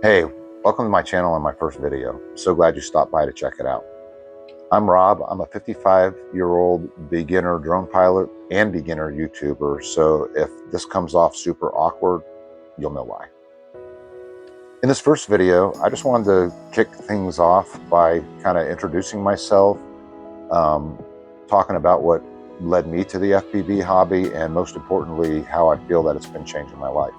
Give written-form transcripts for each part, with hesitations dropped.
Hey, welcome to my channel and my first video. So glad you stopped by to check it out. I'm Rob. I'm a 55-year-old beginner drone pilot and beginner YouTuber. So if this comes off super awkward, you'll know why. In this first video, I just wanted to kick things off by kind of introducing myself, talking about what led me to the FPV hobby, and most importantly, how I feel that it's been changing my life.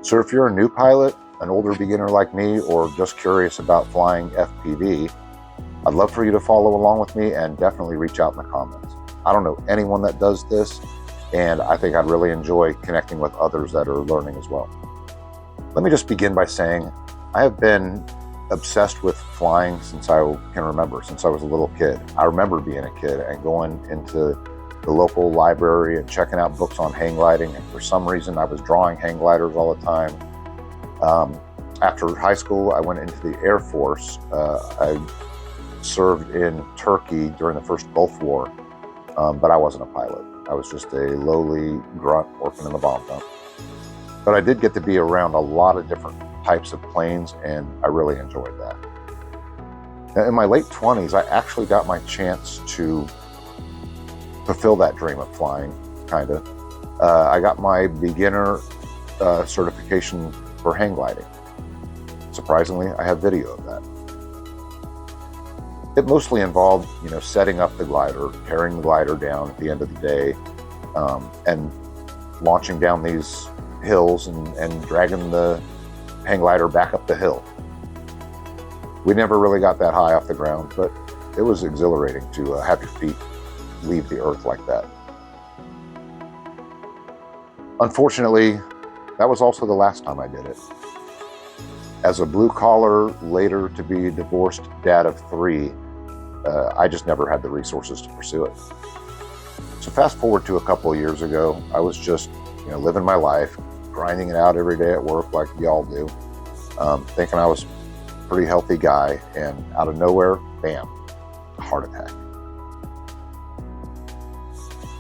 So if you're a new pilot, an older beginner like me, or just curious about flying FPV, I'd love for you to follow along with me and definitely reach out in the comments. I don't know anyone that does this, and I think I'd really enjoy connecting with others that are learning as well. Let me just begin by saying I have been obsessed with flying since I can remember, since I was a little kid. I remember being a kid and going into the local library and checking out books on hang gliding, and for some reason I was drawing hang gliders all the time. After high school, I went into the Air Force. I served in Turkey during the first Gulf War, but I wasn't a pilot. I was just a lowly grunt working in the bomb dump. But I did get to be around a lot of different types of planes, and I really enjoyed that. Now, in my late 20s, I actually got my chance to fulfill that dream of flying, kind of. I got my beginner certification for hang gliding. Surprisingly, I have video of that. It mostly involved, setting up the glider, carrying the glider down at the end of the day, and launching down these hills and dragging the hang glider back up the hill. We never really got that high off the ground, but it was exhilarating to have your feet leave the earth like that. Unfortunately, that was also the last time I did it. As a blue-collar, later to be divorced dad of 3, I just never had the resources to pursue it. So fast forward to a couple of years ago, I was just, living my life, grinding it out every day at work like y'all do, thinking I was a pretty healthy guy, and out of nowhere, bam, a heart attack.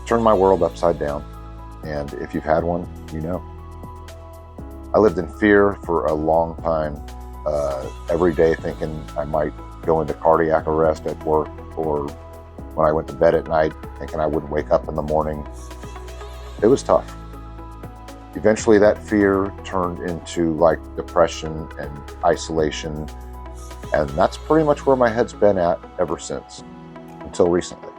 Turned my world upside down, and if you've had one, you know. I lived in fear for a long time, every day thinking I might go into cardiac arrest at work, or when I went to bed at night thinking I wouldn't wake up in the morning. It was tough. Eventually that fear turned into like depression and isolation, and that's pretty much where my head's been at ever since, until recently.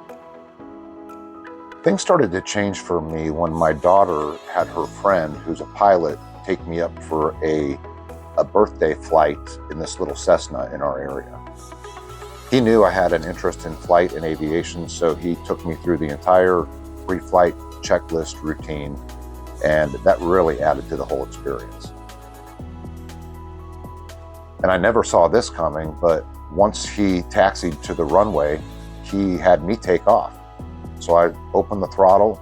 Things started to change for me when my daughter had her friend, who's a pilot, take me up for a birthday flight in this little Cessna in our area. He knew I had an interest in flight and aviation, so he took me through the entire pre-flight checklist routine, and that really added to the whole experience. And I never saw this coming, but once he taxied to the runway, he had me take off. So I opened the throttle,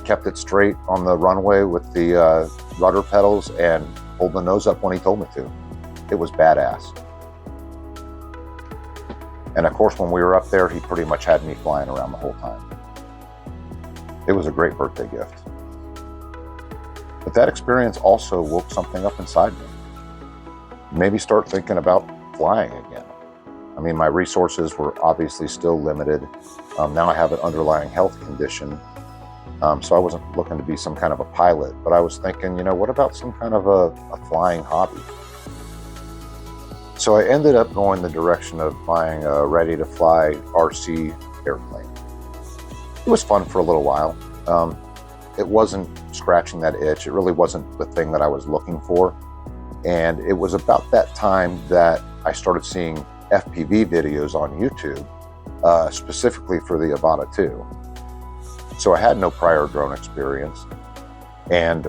kept it straight on the runway with the rudder pedals, and pulled the nose up when he told me to. It was badass. And of course, when we were up there, he pretty much had me flying around the whole time. It was a great birthday gift. But that experience also woke something up inside me. Maybe start thinking about flying again. I mean, my resources were obviously still limited. Now I have an underlying health condition. So I wasn't looking to be some kind of a pilot, but I was thinking, what about some kind of a flying hobby? So I ended up going the direction of buying a ready-to-fly RC airplane. It was fun for a little while. It wasn't scratching that itch. It really wasn't the thing that I was looking for. And it was about that time that I started seeing FPV videos on YouTube, specifically for the Avata 2. So I had no prior drone experience, and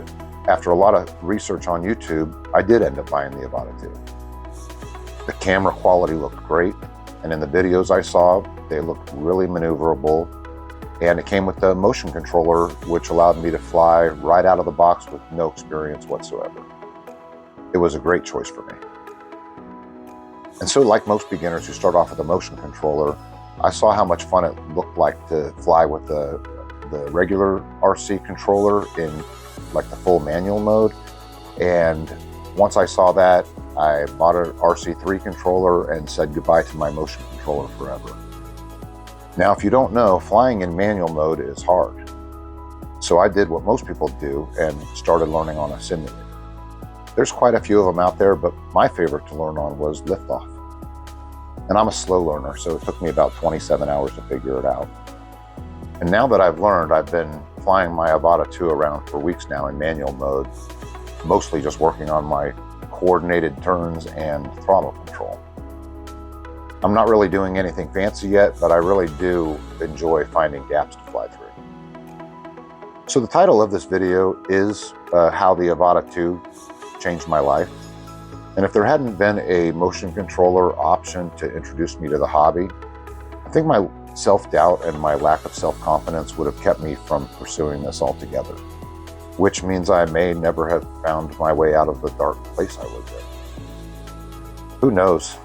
after a lot of research on YouTube, I did end up buying the Avata 2. The camera quality looked great, and in the videos I saw, they looked really maneuverable, and it came with a motion controller, which allowed me to fly right out of the box with no experience whatsoever. It was a great choice for me. And so, like most beginners who start off with a motion controller, I saw how much fun it looked like to fly with the regular RC controller in like the full manual mode. And once I saw that, I bought an RC3 controller and said goodbye to my motion controller forever. Now, if you don't know, flying in manual mode is hard. So I did what most people do and started learning on a simulator. There's quite a few of them out there, but my favorite to learn on was liftoff. And I'm a slow learner, so it took me about 27 hours to figure it out. And now that I've learned, I've been flying my Avata 2 around for weeks now in manual mode, mostly just working on my coordinated turns and throttle control. I'm not really doing anything fancy yet, but I really do enjoy finding gaps to fly through. So the title of this video is how the Avata 2 changed my life. And if there hadn't been a motion controller option to introduce me to the hobby, I think my self-doubt and my lack of self-confidence would have kept me from pursuing this altogether, which means I may never have found my way out of the dark place I was in. Who knows?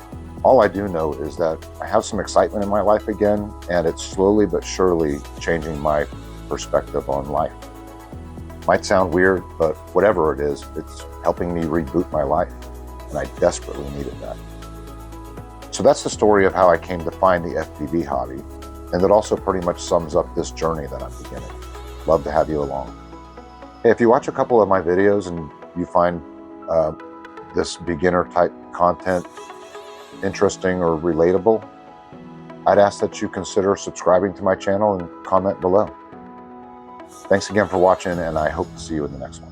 All I do know is that I have some excitement in my life again, and it's slowly but surely changing my perspective on life. Might sound weird, but whatever it is, it's helping me reboot my life, and I desperately needed that. So that's the story of how I came to find the FPV hobby, and it also pretty much sums up this journey that I'm beginning. Love to have you along. Hey, if you watch a couple of my videos and you find this beginner type content interesting or relatable, I'd ask that you consider subscribing to my channel and comment below. Thanks again for watching, and I hope to see you in the next one.